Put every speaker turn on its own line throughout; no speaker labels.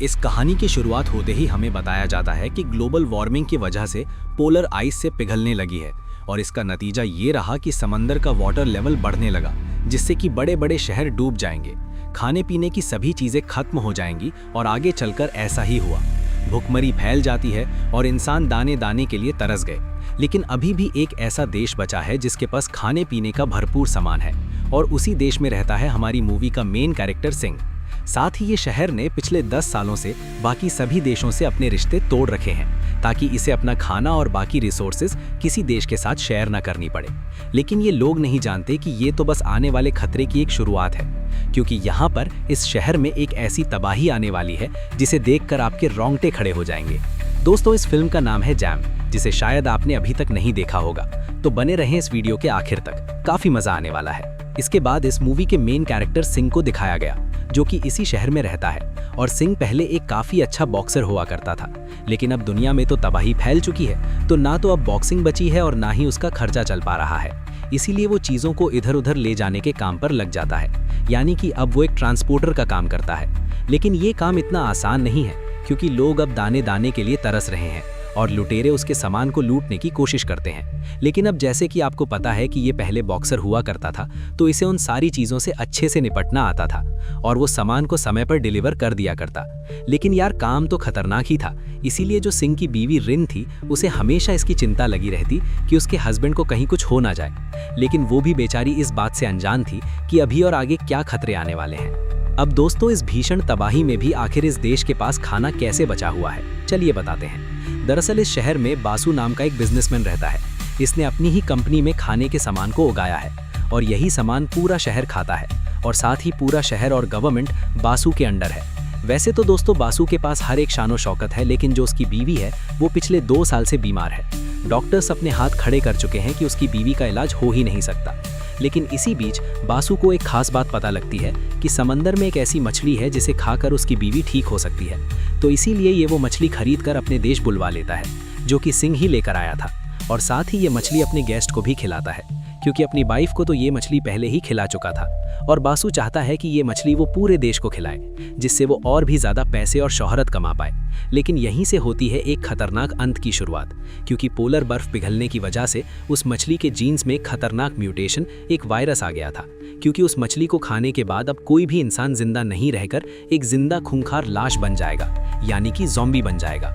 इस कहानी की शुरुआत होते ही हमें बताया जाता है कि ग्लोबल वार्मिंग की वजह से पोलर आइस से पिघलने लगी है और इसका नतीजा ये रहा कि समंदर का वाटर लेवल बढ़ने लगा, जिससे कि बड़े बड़े शहर डूब जाएंगे, खाने पीने की सभी चीज़ें खत्म हो जाएंगी और आगे चलकर ऐसा ही हुआ। भुखमरी फैल जाती है और इंसान दाने दाने के लिए तरस गए। लेकिन अभी भी एक ऐसा देश बचा है जिसके पास खाने पीने का भरपूर सामान है और उसी देश में रहता है हमारी मूवी का मेन कैरेक्टर सिंह। साथ ही ये शहर ने पिछले 10 सालों से बाकी सभी देशों से अपने रिश्ते तोड़ रखे हैं ताकि इसे अपना खाना और बाकी रिसोर्सेज किसी देश के साथ शेयर ना करनी पड़े। लेकिन ये लोग नहीं जानते कि ये तो बस आने वाले खतरे की एक शुरुआत है, क्योंकि यहाँ पर इस शहर में एक ऐसी तबाही आने वाली है जिसे देखकर आपके रोंगटे खड़े हो जाएंगे। दोस्तों, इस फिल्म का नाम है जैम, जिसे शायद आपने अभी तक नहीं देखा होगा, तो बने रहें इस वीडियो के आखिर तक, काफी मजा आने वाला है। इसके बाद इस मूवी के मेन कैरेक्टर सिंह को दिखाया गया, जो कि इसी शहर में रहता है। और सिंह पहले एक काफी अच्छा बॉक्सर हुआ करता था, लेकिन अब दुनिया में तो तबाही फैल चुकी है, तो ना तो अब बॉक्सिंग बची है और ना ही उसका खर्चा चल पा रहा है। इसीलिए वो चीज़ों को इधर उधर ले जाने के काम पर लग जाता है, यानी कि अब वो एक ट्रांसपोर्टर का काम करता है। लेकिन ये काम इतना आसान नहीं है, क्योंकि लोग अब दाने दाने के लिए तरस रहे हैं और लुटेरे उसके सामान को लूटने की कोशिश करते हैं। लेकिन अब जैसे कि आपको पता है कि ये पहले बॉक्सर हुआ करता था, तो इसे उन सारी चीज़ों से अच्छे से निपटना आता था और वो सामान को समय पर डिलीवर कर दिया करता। लेकिन यार, काम तो खतरनाक ही था, इसीलिए जो सिंह की बीवी रिन थी, उसे हमेशा इसकी चिंता लगी रहती कि उसके हस्बैंड को कहीं कुछ हो ना जाए। लेकिन वो भी बेचारी इस बात से अनजान थी कि अभी और आगे क्या खतरे आने वाले हैं। अब दोस्तों, इस भीषण तबाही में भी आखिर इस देश के पास खाना कैसे बचा हुआ है, चलिए बताते हैं। दरअसल इस शहर में बासु नाम का एक बिजनेसमैन रहता है। इसने अपनी ही कंपनी में खाने के सामान को उगाया है और यही सामान पूरा शहर खाता है और साथ ही पूरा शहर और गवर्नमेंट बासु के अंडर है। वैसे तो दोस्तों, बासु के पास हर एक शानो शौकत है, लेकिन जो उसकी बीवी है वो पिछले 2 साल से बीमार है। डॉक्टर्स अपने हाथ खड़े कर चुके हैं कि उसकी बीवी का इलाज हो ही नहीं सकता। लेकिन इसी बीच बासु को एक खास बात पता लगती है कि समंदर में एक ऐसी मछली है जिसे खाकर उसकी बीवी ठीक हो सकती है। तो इसीलिए ये वो मछली खरीद कर अपने देश बुलवा लेता है, जो कि सिंह ही लेकर आया था। और साथ ही ये मछली अपने गेस्ट को भी खिलाता है, क्योंकि अपनी वाइफ को तो ये मछली पहले ही खिला चुका था और बासु चाहता है कि ये मछली वो पूरे देश को खिलाए, जिससे वो और भी ज़्यादा पैसे और शोहरत कमा पाए। लेकिन यहीं से होती है एक खतरनाक अंत की शुरुआत, क्योंकि पोलर बर्फ पिघलने की वजह से उस मछली के जीन्स में खतरनाक म्यूटेशन, एक वायरस आ गया था। क्योंकि उस मछली को खाने के बाद अब कोई भी इंसान जिंदा नहीं रहकर एक जिंदा खूंखार लाश बन जाएगा, यानी कि ज़ॉम्बी बन जाएगा।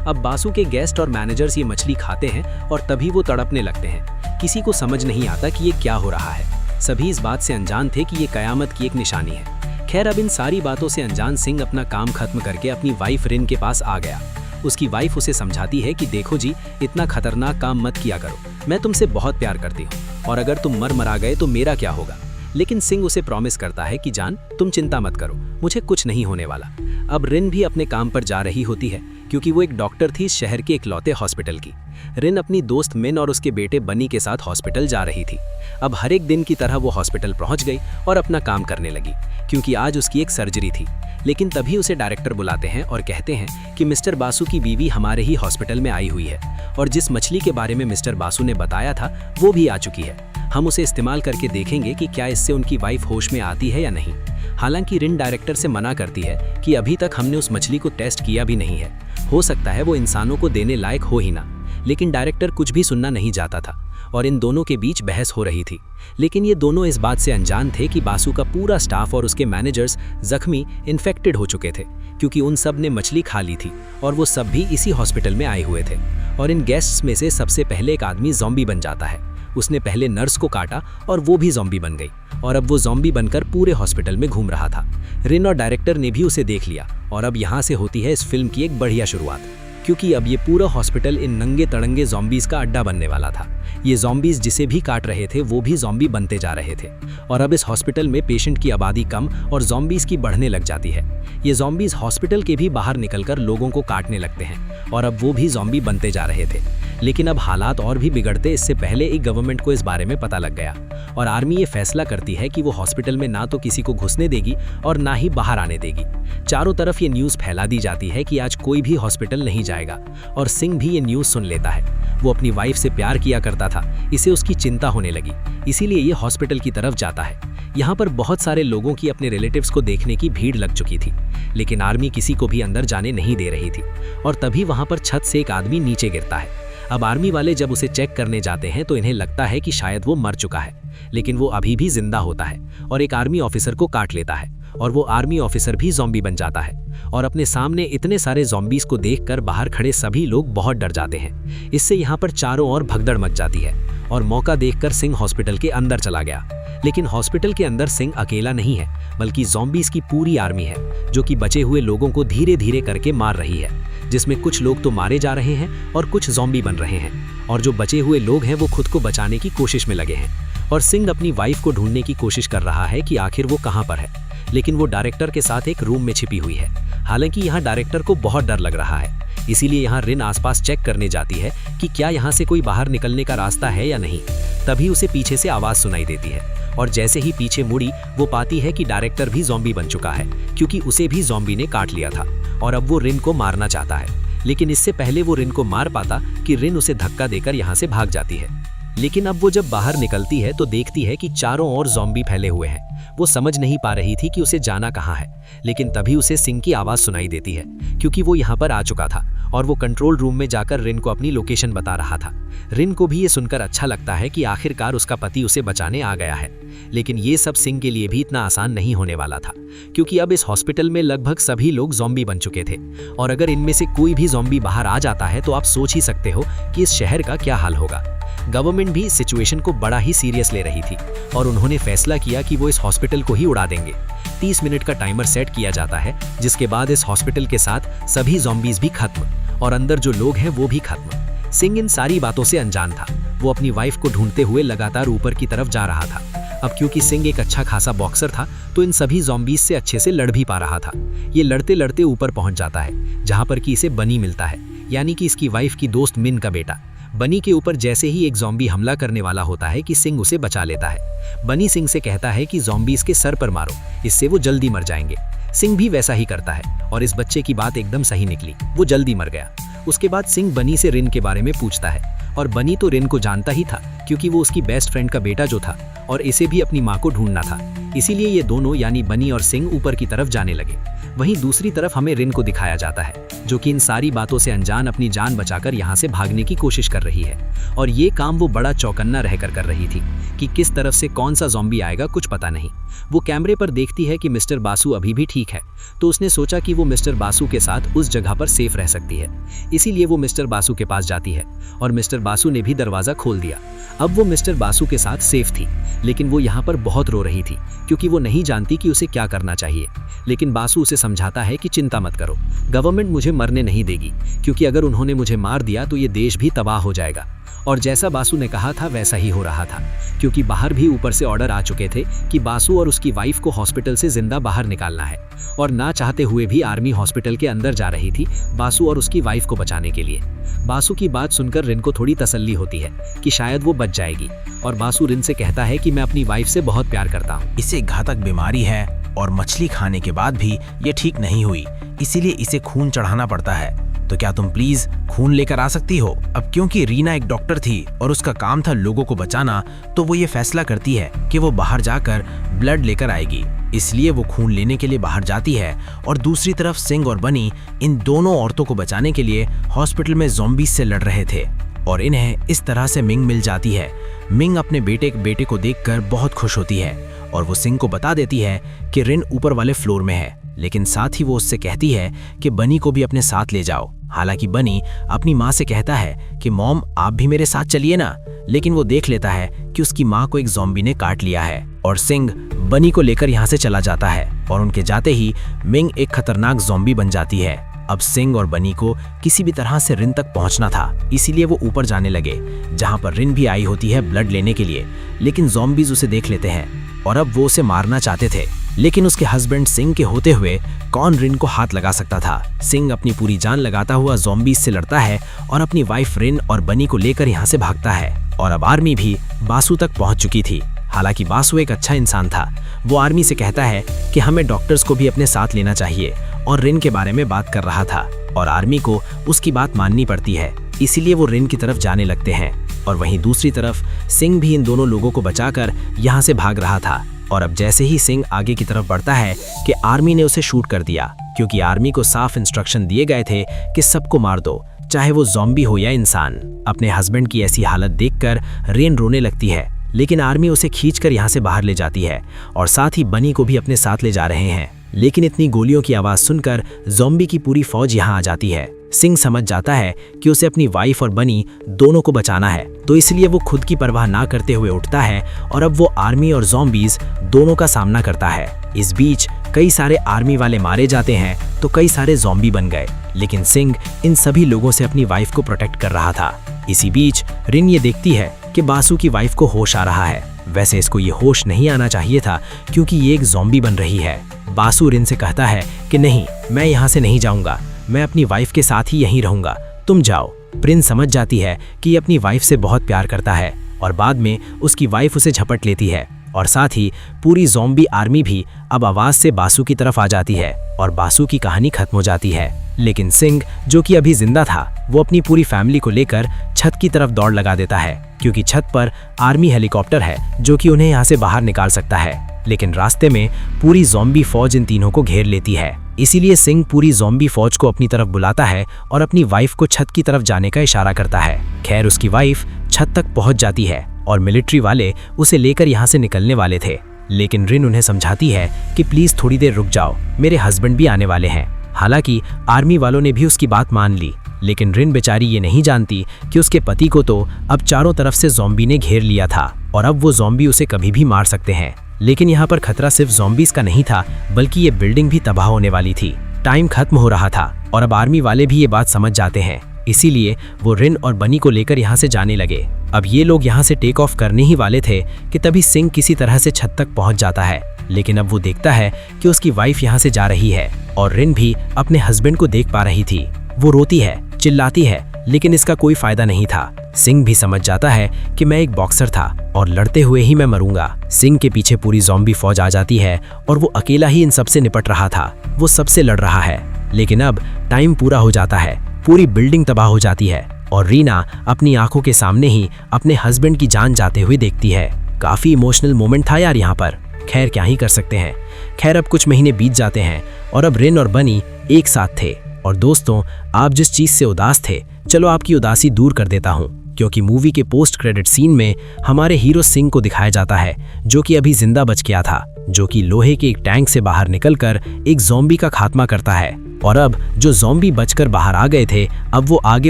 अब बासु के गेस्ट और मैनेजर्स ये मछली खाते हैं और तभी वो तड़पने लगते हैं। किसी को समझ नहीं आता कि ये क्या हो रहा है। सभी इस बात से अनजान थे कि ये कयामत की एक निशानी है। खैर, अब इन सारी बातों से अनजान सिंह अपना काम खत्म करके अपनी वाइफ रिन के पास आ गया। उसकी वाइफ उसे समझाती है कि देखो जी, इतना खतरनाक काम मत किया करो, मैं तुमसे बहुत प्यार करती हूँ और अगर तुम मर गए तो मेरा क्या होगा। लेकिन सिंह उसे प्रॉमिस करता है कि जान, तुम चिंता मत करो, मुझे कुछ नहीं होने वाला। अब रिन भी अपने काम पर जा रही होती है, क्योंकि वो एक डॉक्टर थी इस शहर के इकलौते हॉस्पिटल की। रिन अपनी दोस्त मिन और उसके बेटे बनी के साथ हॉस्पिटल जा रही थी। अब हर एक दिन की तरह वो हॉस्पिटल पहुंच गई और अपना काम करने लगी, क्योंकि आज उसकी एक सर्जरी थी। लेकिन तभी उसे डायरेक्टर बुलाते हैं और कहते हैं कि मिस्टर बासु की बीवी हमारे ही हॉस्पिटल में आई हुई है और जिस मछली के बारे में मिस्टर बासु ने बताया था वो भी आ चुकी है। हम उसे इस्तेमाल करके देखेंगे कि क्या इससे उनकी वाइफ होश में आती है या नहीं। हालांकि रिन डायरेक्टर से मना करती है कि अभी तक हमने उस मछली को टेस्ट किया भी नहीं है, हो सकता है वो इंसानों को देने लायक हो ही ना। लेकिन डायरेक्टर कुछ भी सुनना नहीं चाहता था और इन दोनों के बीच बहस हो रही थी। लेकिन ये दोनों इस बात से अनजान थे कि बासु का पूरा स्टाफ और उसके मैनेजर्स जख्मी, इन्फेक्टेड हो चुके थे, क्योंकि उन सब ने मछली खा ली थी और वो सब भी इसी हॉस्पिटल में आए हुए थे। और इन गेस्ट्स में से सबसे पहले एक आदमी ज़ॉम्बी बन जाता है। उसने पहले नर्स को काटा और वो भी ज़ॉम्बी बन गई और अब वो ज़ॉम्बी बनकर पूरे हॉस्पिटल में घूम रहा था। रिन और डायरेक्टर ने भी उसे देख लिया और अब यहाँ से होती है इस फिल्म की एक बढ़िया शुरुआत, क्योंकि अब ये पूरा हॉस्पिटल इन नंगे तड़ंगे ज़ॉम्बीज़ का अड्डा बनने वाला था। ये ज़ॉम्बीज़ जिसे भी काट रहे थे वो भी ज़ॉम्बी बनते जा रहे थे और अब इस हॉस्पिटल में पेशेंट की आबादी कम और ज़ॉम्बीज़ की बढ़ने लग जाती है। ये ज़ॉम्बीज़ हॉस्पिटल के भी बाहर निकलकर लोगों को काटने लगते हैं और अब वो भी ज़ॉम्बी बनते जा रहे थे। लेकिन अब हालात और भी बिगड़ते इससे पहले एक गवर्नमेंट को इस बारे में पता लग गया और आर्मी ये फैसला करती है कि वो हॉस्पिटल में ना तो किसी को घुसने देगी और ना ही बाहर आने देगी। चारों तरफ ये न्यूज़ फैला दी जाती है कि आज कोई भी हॉस्पिटल नहीं जाएगा और सिंह भी ये न्यूज़ सुन लेता है। वो अपनी वाइफ से प्यार किया करता था, इसे उसकी चिंता होने लगी, इसीलिए ये हॉस्पिटल की तरफ जाता है।
यहाँ पर बहुत सारे लोगों की अपने रिलेटिव्स को देखने की भीड़ लग चुकी थी, लेकिन आर्मी किसी को भी अंदर जाने नहीं दे रही थी। और तभी वहाँ पर छत से एक आदमी नीचे गिरता है। अब आर्मी वाले जब उसे चेक करने जाते हैं तो इन्हें लगता है कि शायद वो मर चुका है, लेकिन वो अभी भी जिंदा होता है और एक आर्मी ऑफिसर को काट लेता है और वो आर्मी ऑफिसर भी ज़ॉम्बी बन जाता है। और अपने सामने इतने सारे ज़ॉम्बीज़ को देखकर बाहर खड़े सभी लोग बहुत डर जाते हैं। इससे यहाँ पर चारों ओर भगदड़ मच जाती है और मौका देखकर सिंह हॉस्पिटल के अंदर चला गया। लेकिन हॉस्पिटल के अंदर सिंह अकेला नहीं है, बल्कि ज़ॉम्बीज़ की पूरी आर्मी है जो कि बचे हुए लोगों को धीरे धीरे करके मार रही है, जिसमें कुछ लोग तो मारे जा रहे हैं और कुछ ज़ॉम्बी बन रहे हैं। और जो बचे हुए लोग हैं वो खुद को बचाने की कोशिश में लगे हैं। और सिंह अपनी वाइफ को ढूंढने की कोशिश कर रहा है कि आखिर वो कहाँ पर है, लेकिन वो डायरेक्टर के साथ एक रूम में छिपी हुई है। हालांकि यहाँ डायरेक्टर को बहुत डर लग रहा है, इसीलिए यहाँ रिन आसपास चेक करने जाती है कि क्या यहाँ से कोई बाहर निकलने का रास्ता है या नहीं। तभी उसे पीछे से आवाज़ सुनाई देती है और जैसे ही पीछे मुड़ी वो पाती है कि डायरेक्टर भी ज़ॉम्बी बन चुका है, क्योंकि उसे भी ज़ॉम्बी ने काट लिया था और अब वो रिन को मारना चाहता है। लेकिन इससे पहले वो रिन को मार पाता कि रिन उसे धक्का देकर यहाँ से भाग जाती है। लेकिन अब वो जब बाहर निकलती है तो देखती है कि चारों ओर ज़ॉम्बी फैले हुए हैं। वो समझ नहीं पा रही थी कि उसे जाना कहाँ है, लेकिन तभी उसे सिंह की आवाज़ सुनाई देती है, क्योंकि वो यहाँ पर आ चुका था और वो कंट्रोल रूम में जाकर रिन को अपनी लोकेशन बता रहा था। रिन को भी ये सुनकर अच्छा लगता है कि आखिरकार उसका पति उसे बचाने आ गया है। लेकिन ये सब सिंह के लिए भी इतना आसान नहीं होने वाला था, क्योंकि अब इस हॉस्पिटल में लगभग सभी लोग ज़ॉम्बी बन चुके थे और अगर इनमें से कोई भी ज़ॉम्बी बाहर आ जाता है तो आप सोच ही सकते हो कि इस शहर का क्या हाल होगा। गवर्नमेंट भी इस सिचुएशन को बड़ा ही सीरियस ले रही थी और उन्होंने फैसला किया कि वो इस हॉस्पिटल को ही उड़ा देंगे। 30 मिनट का टाइमर सेट किया जाता है, जिसके बाद इस हॉस्पिटल के साथ सभी ज़ॉम्बीज़ भी खत्म और अंदर जो लोग हैं वो भी खत्म। सिंह इन सारी बातों से अनजान था। वो अपनी वाइफ को ढूंढते हुए लगातार ऊपर की तरफ जा रहा था। अब क्योंकि सिंह एक अच्छा खासा बॉक्सर था तो इन सभी ज़ॉम्बीज़ से अच्छे से लड़ भी पा रहा था। ये लड़ते लड़ते ऊपर पहुंच जाता है, जहां पर कि इसे बनी मिलता है, यानी कि इसकी वाइफ की दोस्त मिन का बेटा। बनी के ऊपर जैसे ही एक ज़ॉम्बी हमला करने वाला होता है कि सिंह उसे बचा लेता है। बनी सिंह से कहता है कि ज़ॉम्बीज़ के सर पर मारो, इससे वो जल्दी मर जाएंगे। सिंह भी वैसा ही करता है और इस बच्चे की बात एकदम सही निकली, वो जल्दी मर गया। उसके बाद सिंह बनी से रिन के बारे में पूछता है और बनी तो रिन को जानता ही था, क्योंकि वो उसकी बेस्ट फ्रेंड का बेटा जो था और इसे भी अपनी माँ को ढूंढना था। इसीलिए ये दोनों यानी बनी और सिंह ऊपर की तरफ जाने लगे। वहीं दूसरी तरफ हमें रिन को दिखाया जाता है, जो कि इन सारी बातों से अनजान अपनी जान बचाकर यहाँ से भागने की कोशिश कर रही है। और ये काम वो बड़ा चौकन्ना रहकर कर रही थी कि किस तरफ से कौन सा ज़ॉम्बी आएगा कुछ पता नहीं। वो कैमरे पर देखती है कि मिस्टर बासु अभी भी ठीक है, तो उसने सोचा कि वो मिस्टर बासु के साथ उस जगह पर सेफ रह सकती है। इसीलिए वो मिस्टर बासु के पास जाती है और मिस्टर बासु ने भी दरवाज़ा खोल दिया। अब वो मिस्टर बासु के साथ सेफ थी, लेकिन वो यहाँ पर बहुत रो रही थी, क्योंकि वो नहीं जानती कि उसे क्या करना चाहिए। लेकिन बासु उसे समझाता है कि चिंता मत करो, गवर्नमेंट मुझे मरने नहीं देगी, क्योंकि अगर उन्होंने मुझे मार दिया तो ये देश भी तबाह हो जाएगा। और जैसा बासु ने कहा था वैसा ही हो रहा था, क्योंकि बाहर भी ऊपर से ऑर्डर आ चुके थे कि बासु और उसकी वाइफ को हॉस्पिटल से जिंदा बाहर निकालना है। और ना चाहते हुए भी आर्मी हॉस्पिटल के अंदर जा रही थी बासु और उसकी वाइफ को बचाने के लिए। बासु की बात सुनकर रिन को थोड़ी तसल्ली होती है कि शायद वो बच जाएगी और बासु रिन से कहता है कि मैं अपनी वाइफ से बहुत प्यार करता हूँ।
इसे घातक बीमारी है और मछली खाने के बाद भी ये ठीक नहीं हुई, इसीलिए इसे खून चढ़ाना पड़ता है। तो क्या तुम प्लीज खून लेकर आ सकती हो? अब क्योंकि रीना एक डॉक्टर थी और उसका काम था लोगों को बचाना, तो वो ये फैसला करती है कि वो बाहर जाकर ब्लड लेकर आएगी। इसलिए वो खून लेने के लिए बाहर जाती है और दूसरी तरफ सिंह और बनी इन दोनों औरतों को बचाने के लिए हॉस्पिटल में ज़ॉम्बीज़ से लड़ रहे थे और इन्हें इस तरह से मिंग मिल जाती है। मिंग अपने बेटे को देखकर बहुत खुश होती है और वो सिंह को बता देती है कि रिन ऊपर वाले फ्लोर में है, लेकिन साथ ही वो उससे कहती है कि बनी को भी अपने साथ ले जाओ। हालांकि बनी अपनी माँ से कहता है कि मॉम आप भी मेरे साथ चलिए ना, लेकिन वो देख लेता है कि उसकी माँ को एक ज़ॉम्बी ने काट लिया है और सिंह बनी को लेकर यहाँ से चला जाता है और उनके जाते ही मिंग एक खतरनाक ज़ॉम्बी बन जाती है। अब सिंह और बनी को किसी भी तरह से रिन तक पहुंचना था, इसीलिए वो ऊपर जाने लगे, जहां पर रिन भी आई होती है ब्लड लेने के लिए। लेकिन ज़ॉम्बीज उसे देख लेते हैं और अब वो उसे मारना चाहते थे, लेकिन उसके हस्बैंड सिंह के होते हुए कौन रिन को हाथ लगा सकता था। सिंह अपनी पूरी जान लगाता हुआ ज़ॉम्बीज से लड़ता है और अपनी वाइफ रिन और बनी को लेकर यहाँ से भागता है। और अब आर्मी भी बासु तक पहुंच चुकी थी। हालांकि बासु एक अच्छा इंसान था। वो आर्मी से कहता है कि हमें डॉक्टर्स को भी अपने साथ लेना चाहिए और रिन के बारे में बात कर रहा था और आर्मी को उसकी बात माननी पड़ती है, इसीलिए वो रिन की तरफ जाने लगते हैं। और वहीं दूसरी तरफ सिंह भी इन दोनों लोगों को बचाकर यहाँ से भाग रहा था
और अब जैसे ही सिंह आगे की तरफ बढ़ता है कि आर्मी ने उसे शूट कर दिया, क्योंकि आर्मी को साफ इंस्ट्रक्शन दिए गए थे कि सबको मार दो, चाहे वो ज़ॉम्बी हो या इंसान। अपने हस्बैंड की ऐसी हालत देखकर रेन रोने लगती है, लेकिन आर्मी उसे खींचकर यहाँ से बाहर ले जाती है और साथ ही बनी को भी अपने साथ ले जा रहे हैं। लेकिन इतनी गोलियों की आवाज़ सुनकर ज़ॉम्बी की पूरी फौज यहाँ आ जाती है। सिंह समझ जाता है कि उसे अपनी वाइफ और बनी दोनों को बचाना है, तो इसलिए वो खुद की परवाह ना करते हुए उठता है और अब वो आर्मी और ज़ॉम्बीज़ दोनों का सामना करता है। इस बीच कई सारे आर्मी वाले मारे जाते हैं तो कई सारे ज़ॉम्बी बन गए, लेकिन सिंह इन सभी लोगों से अपनी वाइफ को प्रोटेक्ट कर रहा था। इसी बीच रिन ये देखती है कि बासु की वाइफ को होश आ रहा है। वैसे इसको ये होश नहीं आना चाहिए था, क्योंकि ये एक ज़ॉम्बी बन रही है। बासु रिन से कहता है कि नहीं, मैं यहाँ से नहीं जाऊँगा, मैं अपनी वाइफ के साथ ही यहीं रहूँगा, तुम जाओ। प्रिंस समझ जाती है कि ये अपनी वाइफ से बहुत प्यार करता है और बाद में उसकी वाइफ उसे झपट लेती है और साथ ही पूरी ज़ॉम्बी आर्मी भी अब आवाज़ से बासु की तरफ आ जाती है और बासु की कहानी खत्म हो जाती है। लेकिन सिंह, जो कि अभी जिंदा था, वो अपनी पूरी फैमिली को लेकर छत की तरफ दौड़ लगा देता है, क्योंकि छत पर आर्मी हेलीकॉप्टर है जो कि उन्हें यहाँ से बाहर निकाल सकता है। लेकिन रास्ते में पूरी ज़ॉम्बी फौज इन तीनों को घेर लेती है। इसीलिए सिंह पूरी ज़ॉम्बी फौज को अपनी तरफ बुलाता है और अपनी वाइफ को छत की तरफ जाने का इशारा करता है। खैर, उसकी वाइफ छत तक पहुंच जाती है और मिलिट्री वाले उसे लेकर यहाँ से निकलने वाले थे, लेकिन रिन उन्हें समझाती है कि प्लीज थोड़ी देर रुक जाओ, मेरे हस्बैंड भी आने वाले हैं। हालांकि आर्मी वालों ने भी उसकी बात मान ली, लेकिन रिन बेचारी ये नहीं जानती कि उसके पति को तो अब चारों तरफ से ज़ॉम्बी ने घेर लिया था और अब वो ज़ॉम्बी उसे कभी भी मार सकते हैं। लेकिन यहाँ पर खतरा सिर्फ ज़ॉम्बीज का नहीं था, बल्कि ये बिल्डिंग भी तबाह होने वाली थी। टाइम खत्म हो रहा था और अब आर्मी वाले भी ये बात समझ जाते हैं, इसीलिए वो रिन और बनी को लेकर यहाँ से जाने लगे। अब ये लोग यहाँ से टेक ऑफ करने ही वाले थे कि तभी सिंह किसी तरह से छत तक पहुँच जाता है, लेकिन अब वो देखता है कि उसकी वाइफ यहाँ से जा रही है और रिन भी अपने हस्बैंड को देख पा रही थी। वो रोती है, चिल्लाती है, लेकिन इसका कोई फायदा नहीं था। सिंह भी समझ जाता है कि मैं एक बॉक्सर था और लड़ते हुए ही मैं मरूंगा। सिंह के पीछे पूरी ज़ॉम्बी फौज आ जाती है और वो अकेला ही इन सबसे निपट रहा था, वो सबसे लड़ रहा है। लेकिन अब टाइम पूरा हो जाता है, पूरी बिल्डिंग तबाह हो जाती है और रीना अपनी आंखों के सामने ही अपने हस्बैंड की जान जाते हुए देखती है। काफी इमोशनल मोमेंट था यार यहाँ पर। खैर, क्या ही कर सकते हैं। खैर, अब कुछ महीने बीत जाते हैं और अब रिन और बनी एक साथ थे। और दोस्तों, आप जिस चीज से उदास थे, चलो आपकी उदासी दूर कर देता हूँ, क्योंकि मूवी के पोस्ट क्रेडिट सीन में हमारे हीरो सिंह को दिखाया जाता है, जो कि अभी जिंदा बच गया था, जो कि लोहे के एक टैंक से बाहर निकलकर एक ज़ॉम्बी का खात्मा करता है। और अब जो ज़ॉम्बी बचकर बाहर आ गए थे, अब वो आगे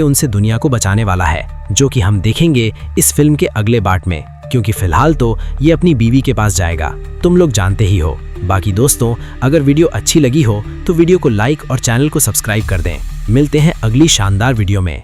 उनसे दुनिया को बचाने वाला है, जो कि हम देखेंगे इस फिल्म के अगले पार्ट में, क्योंकि फिलहाल तो ये अपनी बीवी के पास जाएगा, तुम लोग जानते ही हो। बाकी दोस्तों, अगर वीडियो अच्छी लगी हो तो वीडियो को लाइक और चैनल को सब्सक्राइब कर दें। मिलते हैं अगली शानदार वीडियो में।